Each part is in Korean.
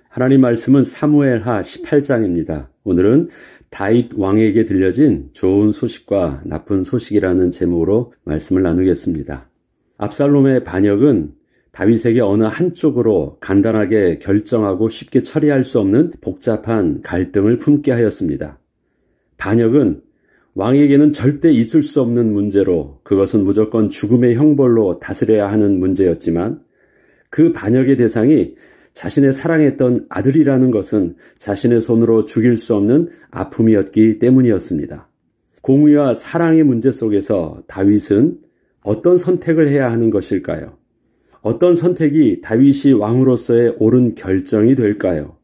하나님 말씀은 사무엘하 18장입니다. 오늘은 다윗 왕에게 들려진 좋은 소식과 나쁜 소식이라는 제목으로 말씀을 나누겠습니다. 압살롬의 반역은 다윗에게 어느 한쪽으로 간단하게 결정하고 쉽게 처리할 수 없는 복잡한 갈등을 품게 하였습니다. 반역은 왕에게는 절대 있을 수 없는 문제로 그것은 무조건 죽음의 형벌로 다스려야 하는 문제였지만 그 반역의 대상이 자신의 사랑했던 아들이라는 것은 자신의 손으로 죽일 수 없는 아픔이었기 때문이었습니다. 공의와 사랑의 문제 속에서 다윗은 어떤 선택을 해야 하는 것일까요? 어떤 선택이 다윗이 왕으로서의 옳은 결정이 될까요?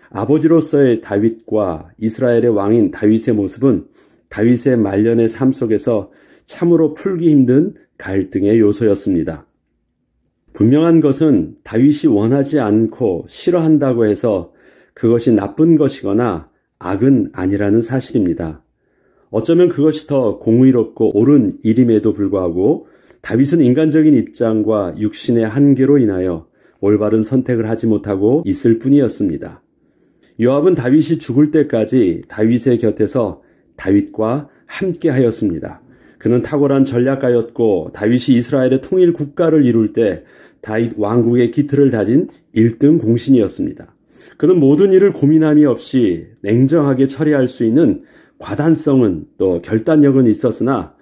아버지로서의 다윗과 이스라엘의 왕인 다윗의 모습은 다윗의 말년의 삶 속에서 참으로 풀기 힘든 갈등의 요소였습니다. 분명한 것은 다윗이 원하지 않고 싫어한다고 해서 그것이 나쁜 것이거나 악은 아니라는 사실입니다. 어쩌면 그것이 더 공의롭고 옳은 일임에도 불구하고 다윗은 인간적인 입장과 육신의 한계로 인하여 올바른 선택을 하지 못하고 있을 뿐이었습니다. 요압은 다윗이 죽을 때까지 다윗의 곁에서 다윗과 함께 하였습니다. 그는 탁월한 전략가였고 다윗이 이스라엘의 통일 국가를 이룰 때 다윗 왕국의 기틀을 다진 1등 공신이었습니다. 그는 모든 일을 고민함이 없이 냉정하게 처리할 수 있는 과단성은 또 결단력은 있었으나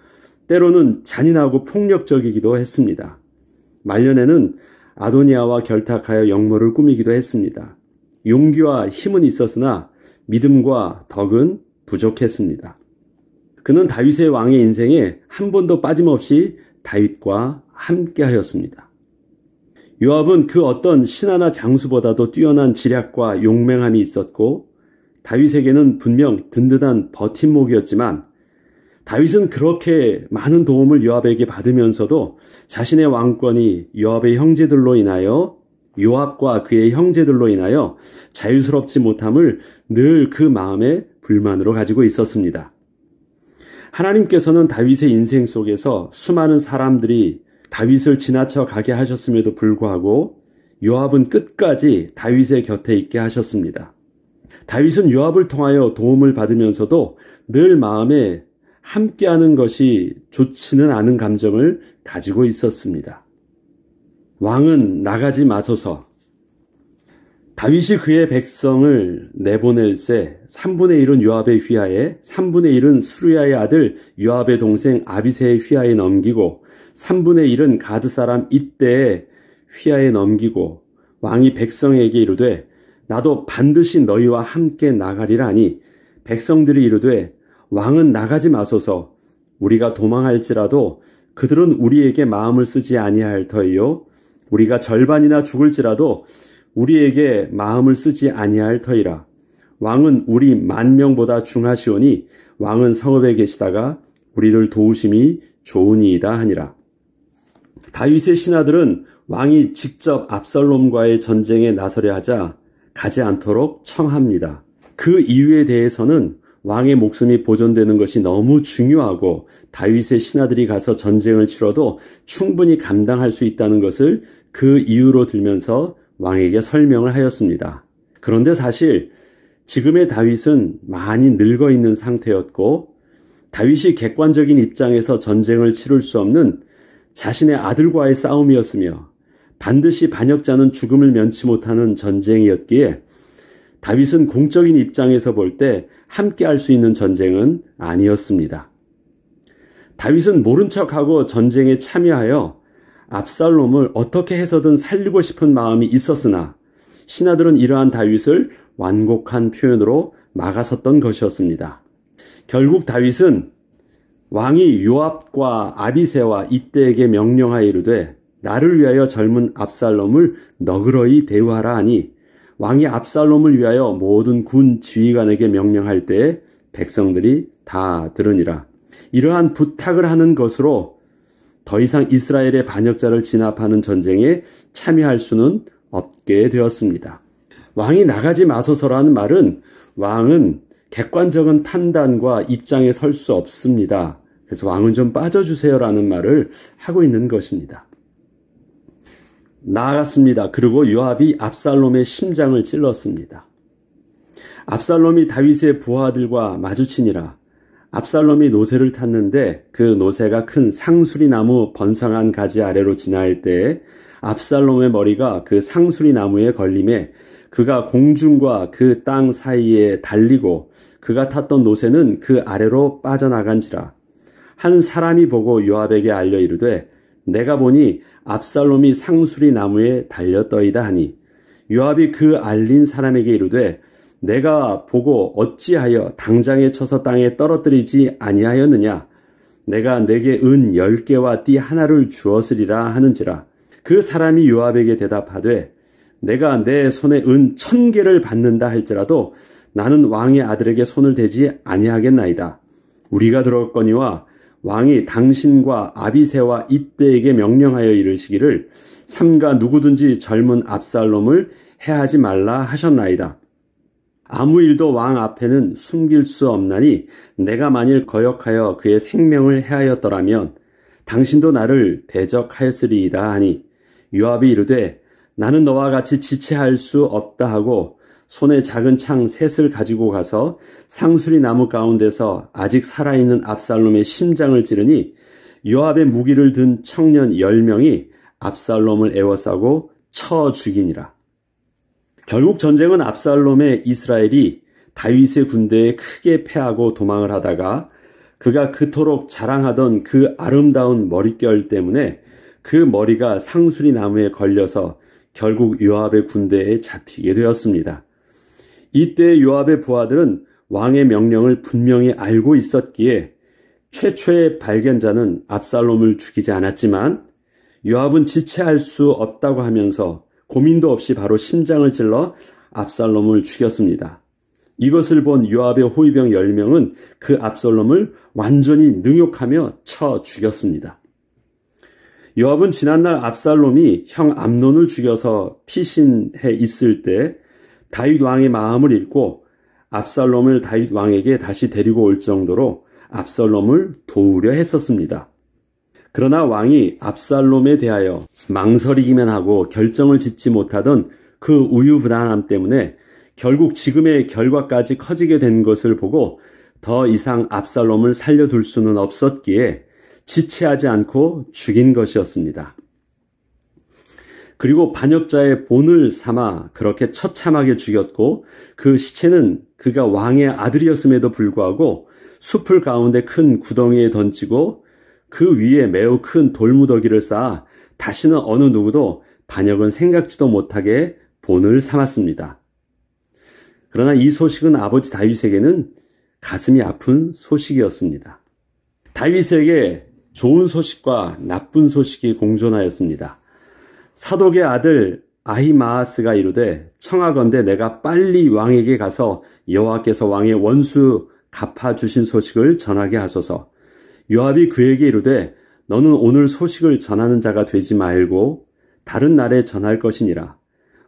때로는 잔인하고 폭력적이기도 했습니다. 말년에는 아도니아와 결탁하여 역모를 꾸미기도 했습니다. 용기와 힘은 있었으나 믿음과 덕은 부족했습니다. 그는 다윗의 왕의 인생에 한 번도 빠짐없이 다윗과 함께 하였습니다. 요압은 그 어떤 신하나 장수보다도 뛰어난 지략과 용맹함이 있었고 다윗에게는 분명 든든한 버팀목이었지만 다윗은 그렇게 많은 도움을 요압에게 받으면서도 자신의 왕권이 요압의 형제들로 인하여 요압과 그의 형제들로 인하여 자유스럽지 못함을 늘 그 마음에 불만으로 가지고 있었습니다. 하나님께서는 다윗의 인생 속에서 수많은 사람들이 다윗을 지나쳐 가게 하셨음에도 불구하고 요압은 끝까지 다윗의 곁에 있게 하셨습니다. 다윗은 요압을 통하여 도움을 받으면서도 늘 마음에 함께하는 것이 좋지는 않은 감정을 가지고 있었습니다. 왕은 나가지 마소서. 다윗이 그의 백성을 내보낼 새 3분의 1은 요압의 휘하에 3분의 1은 수르야의 아들 요압의 동생 아비새의 휘하에 넘기고 3분의 1은 가드 사람 이때의 휘하에 넘기고 왕이 백성에게 이르되 나도 반드시 너희와 함께 나가리라 하니 백성들이 이르되 왕은 나가지 마소서. 우리가 도망할지라도 그들은 우리에게 마음을 쓰지 아니할 터이요 우리가 절반이나 죽을지라도 우리에게 마음을 쓰지 아니할 터이라. 왕은 우리 10,000명보다 중하시오니 왕은 성읍에 계시다가 우리를 도우심이 좋으니이다 하니라. 다윗의 신하들은 왕이 직접 압살롬과의 전쟁에 나서려 하자 가지 않도록 청합니다. 그 이유에 대해서는 왕의 목숨이 보존되는 것이 너무 중요하고 다윗의 신하들이 가서 전쟁을 치러도 충분히 감당할 수 있다는 것을 그 이유로 들면서 왕에게 설명을 하였습니다. 그런데 사실 지금의 다윗은 많이 늙어 있는 상태였고 다윗이 객관적인 입장에서 전쟁을 치를 수 없는 자신의 아들과의 싸움이었으며 반드시 반역자는 죽음을 면치 못하는 전쟁이었기에 다윗은 공적인 입장에서 볼 때 함께 할 수 있는 전쟁은 아니었습니다. 다윗은 모른 척하고 전쟁에 참여하여 압살롬을 어떻게 해서든 살리고 싶은 마음이 있었으나 신하들은 이러한 다윗을 완곡한 표현으로 막아섰던 것이었습니다. 결국 다윗은 왕이 요압과 아비새와 이때에게 명령하여 이르되 나를 위하여 젊은 압살롬을 너그러이 대우하라 하니 왕이 압살롬을 위하여 모든 군 지휘관에게 명령할 때에 백성들이 다 들으니라. 이러한 부탁을 하는 것으로 더 이상 이스라엘의 반역자를 진압하는 전쟁에 참여할 수는 없게 되었습니다. 왕이 나가지 마소서라는 말은 왕은 객관적인 판단과 입장에 설 수 없습니다. 그래서 왕은 좀 빠져주세요라는 말을 하고 있는 것입니다. 나아갔습니다. 그리고 요압이 압살롬의 심장을 찔렀습니다. 압살롬이 다윗의 부하들과 마주치니라. 압살롬이 노새를 탔는데 그 노새가 큰 상수리 나무 번성한 가지 아래로 지나갈 때에 압살롬의 머리가 그 상수리 나무에 걸림에 그가 공중과 그 땅 사이에 달리고 그가 탔던 노새는 그 아래로 빠져나간지라. 한 사람이 보고 요압에게 알려 이르되 내가 보니 압살롬이 상수리 나무에 달렸더이다 하니 요압이 그 알린 사람에게 이르되 내가 보고 어찌하여 당장에 쳐서 땅에 떨어뜨리지 아니하였느냐. 내가 내게 은 10개와 띠 하나를 주었으리라 하는지라. 그 사람이 요압에게 대답하되 내가 내 손에 은 1000개를 받는다 할지라도 나는 왕의 아들에게 손을 대지 아니하겠나이다. 우리가 들었거니와 왕이 당신과 아비새와 이때에게 명령하여 이르시기를 삼가 누구든지 젊은 압살롬을 해하지 말라 하셨나이다. 아무 일도 왕 앞에는 숨길 수 없나니 내가 만일 거역하여 그의 생명을 해하였더라면 당신도 나를 대적하였으리이다 하니 요압이 이르되 나는 너와 같이 지체할 수 없다 하고 손에 작은 창 셋을 가지고 가서 상수리 나무 가운데서 아직 살아있는 압살롬의 심장을 찌르니 요압의 무기를 든 청년 10명이 압살롬을 에워싸고 쳐 죽이니라. 결국 전쟁은 압살롬의 이스라엘이 다윗의 군대에 크게 패하고 도망을 하다가 그가 그토록 자랑하던 그 아름다운 머릿결 때문에 그 머리가 상수리 나무에 걸려서 결국 요압의 군대에 잡히게 되었습니다. 이때 요압의 부하들은 왕의 명령을 분명히 알고 있었기에 최초의 발견자는 압살롬을 죽이지 않았지만 요압은 지체할 수 없다고 하면서 고민도 없이 바로 심장을 찔러 압살롬을 죽였습니다. 이것을 본 요압의 호위병 10명은 그 압살롬을 완전히 능욕하며 쳐 죽였습니다. 요압은 지난날 압살롬이 형 암논을 죽여서 피신해 있을 때 다윗 왕의 마음을 읽고 압살롬을 다윗 왕에게 다시 데리고 올 정도로 압살롬을 도우려 했었습니다. 그러나 왕이 압살롬에 대하여 망설이기만 하고 결정을 짓지 못하던 그 우유부단함 때문에 결국 지금의 결과까지 커지게 된 것을 보고 더 이상 압살롬을 살려둘 수는 없었기에 지체하지 않고 죽인 것이었습니다. 그리고 반역자의 본을 삼아 그렇게 처참하게 죽였고 그 시체는 그가 왕의 아들이었음에도 불구하고 숲을 가운데 큰 구덩이에 던지고 그 위에 매우 큰 돌무더기를 쌓아 다시는 어느 누구도 반역은 생각지도 못하게 본을 삼았습니다. 그러나 이 소식은 아버지 다윗에게는 가슴이 아픈 소식이었습니다. 다윗에게 좋은 소식과 나쁜 소식이 공존하였습니다. 사독의 아들 아히마아스가 이르되 청하건대 내가 빨리 왕에게 가서 여호와께서 왕의 원수 갚아주신 소식을 전하게 하소서. 요압이 그에게 이르되 너는 오늘 소식을 전하는 자가 되지 말고 다른 날에 전할 것이니라.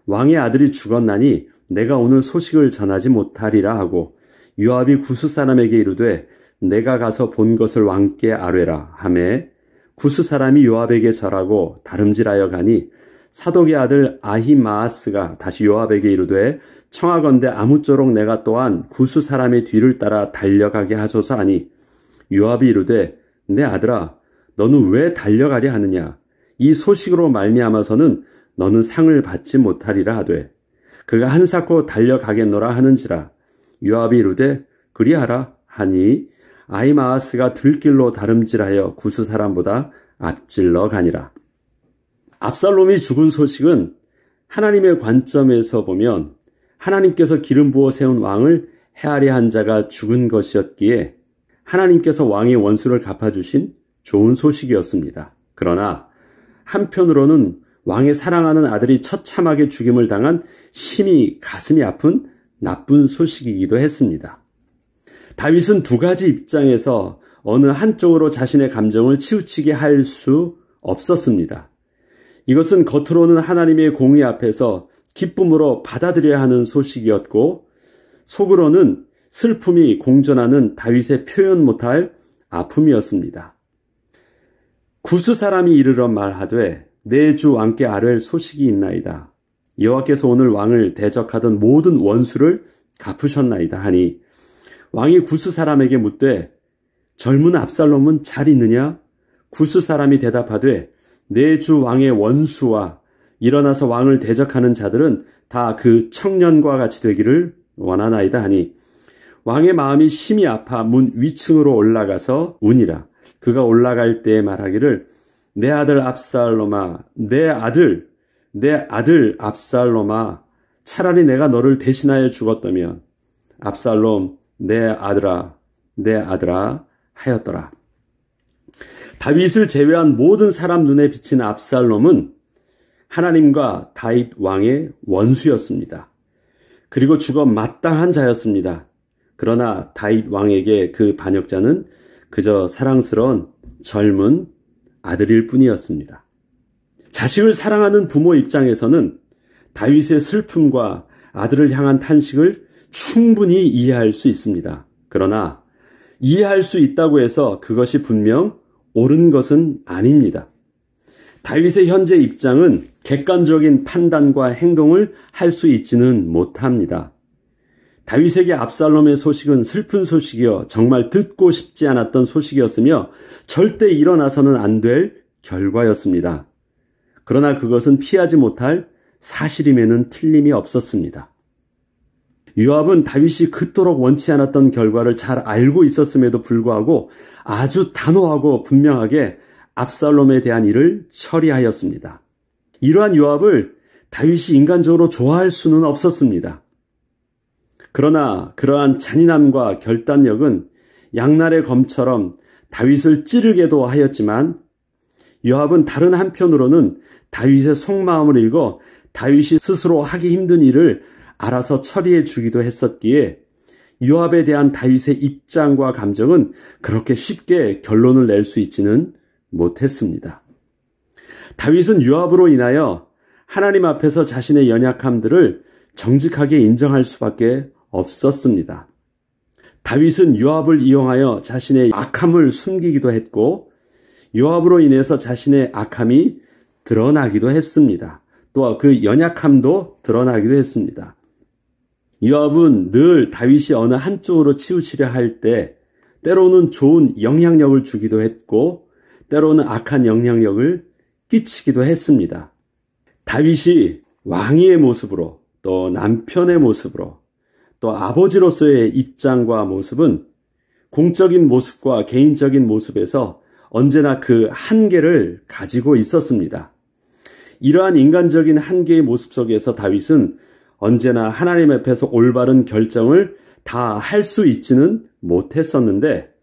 왕의 아들이 죽었나니 내가 오늘 소식을 전하지 못하리라 하고 요압이 구스 사람에게 이르되 내가 가서 본 것을 왕께 아뢰라 하매 구스 사람이 요압에게 절하고 다름질하여 가니 사독의 아들 아히마아스가 다시 요압에게 이르되 청하건대 아무쪼록 내가 또한 구스 사람의 뒤를 따라 달려가게 하소서 하니 요압이 이르되 내 아들아 너는 왜 달려가려 하느냐 이 소식으로 말미암아서는 너는 상을 받지 못하리라 하되 그가 한사코 달려가겠노라 하는지라. 요압이 이르되 그리하라 하니 아히마아스가 들길로 다름질하여 구스 사람보다 앞질러 가니라. 압살롬이 죽은 소식은 하나님의 관점에서 보면 하나님께서 기름 부어 세운 왕을 해하려 한 자가 죽은 것이었기에 하나님께서 왕의 원수를 갚아주신 좋은 소식이었습니다. 그러나 한편으로는 왕의 사랑하는 아들이 처참하게 죽임을 당한 심히 가슴이 아픈 나쁜 소식이기도 했습니다. 다윗은 두 가지 입장에서 어느 한쪽으로 자신의 감정을 치우치게 할 수 없었습니다. 이것은 겉으로는 하나님의 공의 앞에서 기쁨으로 받아들여야 하는 소식이었고 속으로는 슬픔이 공존하는 다윗의 표현 못할 아픔이었습니다. 구스 사람이 이르러 말하되 내 주 왕께 아뢰 소식이 있나이다. 여호와께서 오늘 왕을 대적하던 모든 원수를 갚으셨나이다 하니 왕이 구스 사람에게 묻되 젊은 압살롬은 잘 있느냐? 구스 사람이 대답하되 내 주 왕의 원수와 일어나서 왕을 대적하는 자들은 다 그 청년과 같이 되기를 원하나이다 하니 왕의 마음이 심히 아파 문 위층으로 올라가서 우니라. 그가 올라갈 때에 말하기를 내 아들 압살롬아, 내 아들 압살롬아, 차라리 내가 너를 대신하여 죽었다면 압살롬 내 아들아 하였더라. 다윗을 제외한 모든 사람 눈에 비친 압살롬은 하나님과 다윗 왕의 원수였습니다. 그리고 죽어 마땅한 자였습니다. 그러나 다윗 왕에게 그 반역자는 그저 사랑스러운 젊은 아들일 뿐이었습니다. 자식을 사랑하는 부모 입장에서는 다윗의 슬픔과 아들을 향한 탄식을 충분히 이해할 수 있습니다. 그러나 이해할 수 있다고 해서 그것이 분명 옳은 것은 아닙니다. 다윗의 현재 입장은 객관적인 판단과 행동을 할 수 있지는 못합니다. 다윗에게 압살롬의 소식은 슬픈 소식이요 정말 듣고 싶지 않았던 소식이었으며 절대 일어나서는 안 될 결과였습니다. 그러나 그것은 피하지 못할 사실임에는 틀림이 없었습니다. 요압은 다윗이 그토록 원치 않았던 결과를 잘 알고 있었음에도 불구하고 아주 단호하고 분명하게 압살롬에 대한 일을 처리하였습니다. 이러한 요압을 다윗이 인간적으로 좋아할 수는 없었습니다. 그러나 그러한 잔인함과 결단력은 양날의 검처럼 다윗을 찌르게도 하였지만 요압은 다른 한편으로는 다윗의 속마음을 읽어 다윗이 스스로 하기 힘든 일을 알아서 처리해 주기도 했었기에 요압에 대한 다윗의 입장과 감정은 그렇게 쉽게 결론을 낼 수 있지는 못했습니다. 다윗은 요압으로 인하여 하나님 앞에서 자신의 연약함들을 정직하게 인정할 수밖에 없었습니다. 다윗은 요압을 이용하여 자신의 악함을 숨기기도 했고 요압으로 인해서 자신의 악함이 드러나기도 했습니다. 또 그 연약함도 드러나기도 했습니다. 요압은 늘 다윗이 어느 한쪽으로 치우치려 할 때 때로는 좋은 영향력을 주기도 했고 때로는 악한 영향력을 끼치기도 했습니다. 다윗이 왕의 모습으로 또 남편의 모습으로 또 아버지로서의 입장과 모습은 공적인 모습과 개인적인 모습에서 언제나 그 한계를 가지고 있었습니다. 이러한 인간적인 한계의 모습 속에서 다윗은 언제나 하나님 앞에서 올바른 결정을 다 할 수 있지는 못했었는데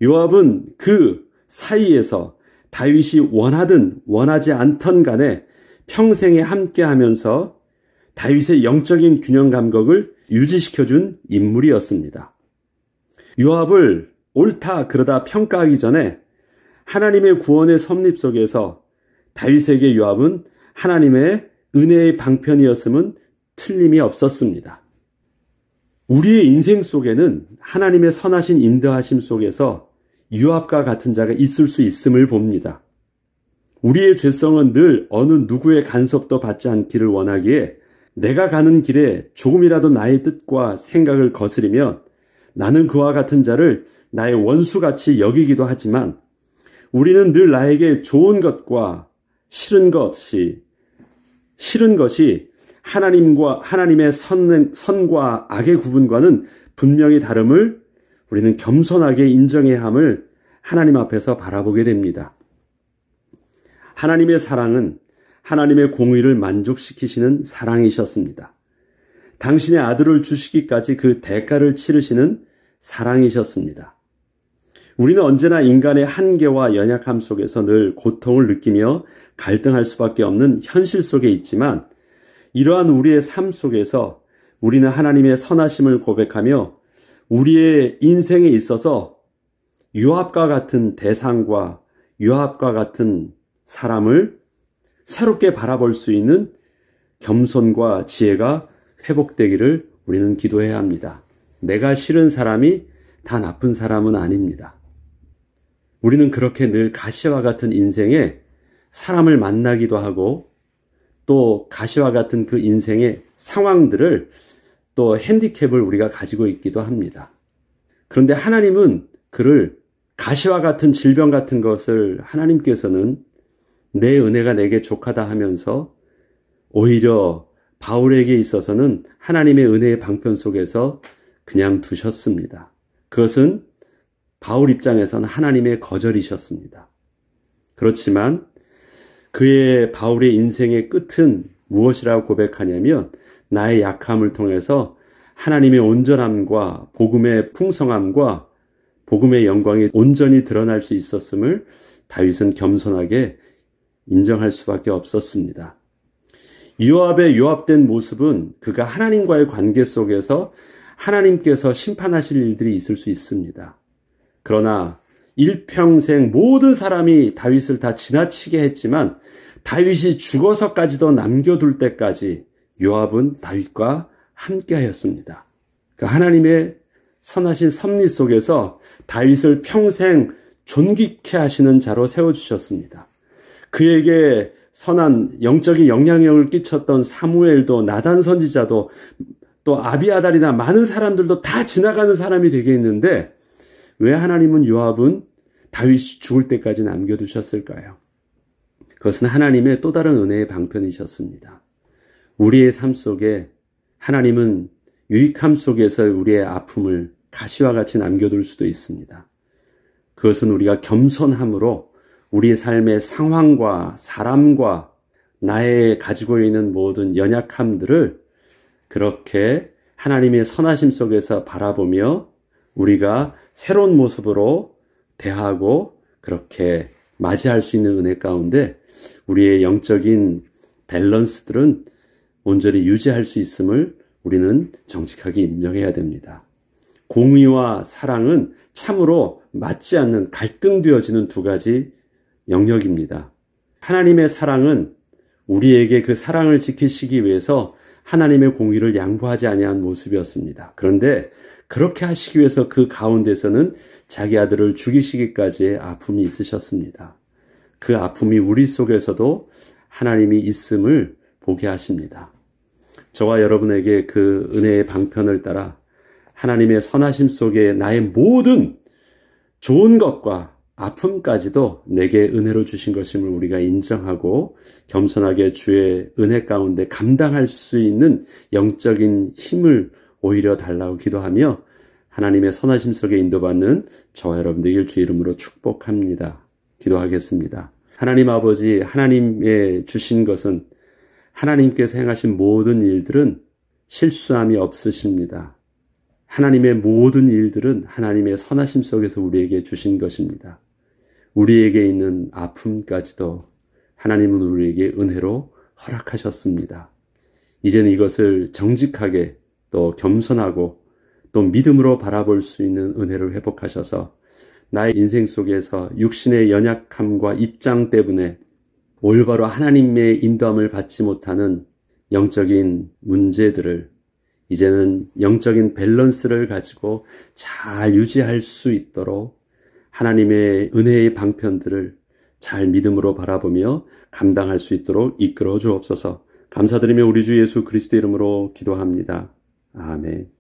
요압은 그 사이에서 다윗이 원하든 원하지 않던 간에 평생에 함께하면서 다윗의 영적인 균형 감각을 유지시켜준 인물이었습니다. 요압을 옳다 그러다 평가하기 전에 하나님의 구원의 섭립 속에서 다윗에게 요압은 하나님의 은혜의 방편이었음은 틀림이 없었습니다. 우리의 인생 속에는 하나님의 선하신 인도하심 속에서 요압과 같은 자가 있을 수 있음을 봅니다. 우리의 죄성은 늘 어느 누구의 간섭도 받지 않기를 원하기에 내가 가는 길에 조금이라도 나의 뜻과 생각을 거스리면 나는 그와 같은 자를 나의 원수같이 여기기도 하지만 우리는 늘 나에게 좋은 것과 싫은 것이 하나님의 선과 악의 구분과는 분명히 다름을 우리는 겸손하게 인정해야 함을 하나님 앞에서 바라보게 됩니다. 하나님의 사랑은 하나님의 공의를 만족시키시는 사랑이셨습니다. 당신의 아들을 주시기까지 그 대가를 치르시는 사랑이셨습니다. 우리는 언제나 인간의 한계와 연약함 속에서 늘 고통을 느끼며 갈등할 수밖에 없는 현실 속에 있지만 이러한 우리의 삶 속에서 우리는 하나님의 선하심을 고백하며 우리의 인생에 있어서 요압과 같은 대상과 요압과 같은 사람을 새롭게 바라볼 수 있는 겸손과 지혜가 회복되기를 우리는 기도해야 합니다. 내가 싫은 사람이 다 나쁜 사람은 아닙니다. 우리는 그렇게 늘 가시와 같은 인생에 사람을 만나기도 하고 또 가시와 같은 그 인생의 상황들을 또 핸디캡을 우리가 가지고 있기도 합니다. 그런데 하나님은 그를 가시와 같은 질병 같은 것을 하나님께서는 내 은혜가 내게 족하다 하면서 오히려 바울에게 있어서는 하나님의 은혜의 방편 속에서 그냥 두셨습니다. 그것은 바울 입장에서는 하나님의 거절이셨습니다. 그렇지만 바울의 인생의 끝은 무엇이라고 고백하냐면 나의 약함을 통해서 하나님의 온전함과 복음의 풍성함과 복음의 영광이 온전히 드러날 수 있었음을 다윗은 겸손하게 인정할 수밖에 없었습니다. 요압의 요압된 모습은 그가 하나님과의 관계 속에서 하나님께서 심판하실 일들이 있을 수 있습니다. 그러나 일평생 모든 사람이 다윗을 다 지나치게 했지만 다윗이 죽어서까지도 남겨둘 때까지 요압은 다윗과 함께하였습니다. 하나님의 선하신 섭리 속에서 다윗을 평생 존귀케 하시는 자로 세워주셨습니다. 그에게 선한 영적인 영향력을 끼쳤던 사무엘도 나단 선지자도 또 아비아달이나 많은 사람들도 다 지나가는 사람이 되겠는데 왜 하나님은 요압은 다윗이 죽을 때까지 남겨두셨을까요? 그것은 하나님의 또 다른 은혜의 방편이셨습니다. 우리의 삶 속에 하나님은 유익함 속에서 우리의 아픔을 가시와 같이 남겨둘 수도 있습니다. 그것은 우리가 겸손함으로 우리의 삶의 상황과 사람과 나의 가지고 있는 모든 연약함들을 그렇게 하나님의 선하심 속에서 바라보며 우리가 새로운 모습으로 대하고 그렇게 맞이할 수 있는 은혜 가운데 우리의 영적인 밸런스들은 온전히 유지할 수 있음을 우리는 정직하게 인정해야 됩니다. 공의와 사랑은 참으로 맞지 않는 갈등되어지는 두 가지 영역입니다. 하나님의 사랑은 우리에게 그 사랑을 지키시기 위해서 하나님의 공의를 양보하지 아니한 모습이었습니다. 그런데 그렇게 하시기 위해서 그 가운데서는 자기 아들을 죽이시기까지의 아픔이 있으셨습니다. 그 아픔이 우리 속에서도 하나님이 있음을 보게 하십니다. 저와 여러분에게 그 은혜의 방편을 따라 하나님의 선하심 속에 나의 모든 좋은 것과 아픔까지도 내게 은혜로 주신 것임을 우리가 인정하고 겸손하게 주의 은혜 가운데 감당할 수 있는 영적인 힘을 오히려 달라고 기도하며 하나님의 선하심 속에 인도받는 저와 여러분들에게 주의 이름으로 축복합니다. 기도하겠습니다. 하나님 아버지, 하나님의 주신 것은 하나님께서 행하신 모든 일들은 실수함이 없으십니다. 하나님의 모든 일들은 하나님의 선하심 속에서 우리에게 주신 것입니다. 우리에게 있는 아픔까지도 하나님은 우리에게 은혜로 허락하셨습니다. 이제는 이것을 정직하게 또 겸손하고 또 믿음으로 바라볼 수 있는 은혜를 회복하셔서 나의 인생 속에서 육신의 연약함과 입장 때문에 올바로 하나님의 인도함을 받지 못하는 영적인 문제들을 이제는 영적인 밸런스를 가지고 잘 유지할 수 있도록 하나님의 은혜의 방편들을 잘 믿음으로 바라보며 감당할 수 있도록 이끌어 주옵소서. 감사드리며 우리 주 예수 그리스도 이름으로 기도합니다. 아멘.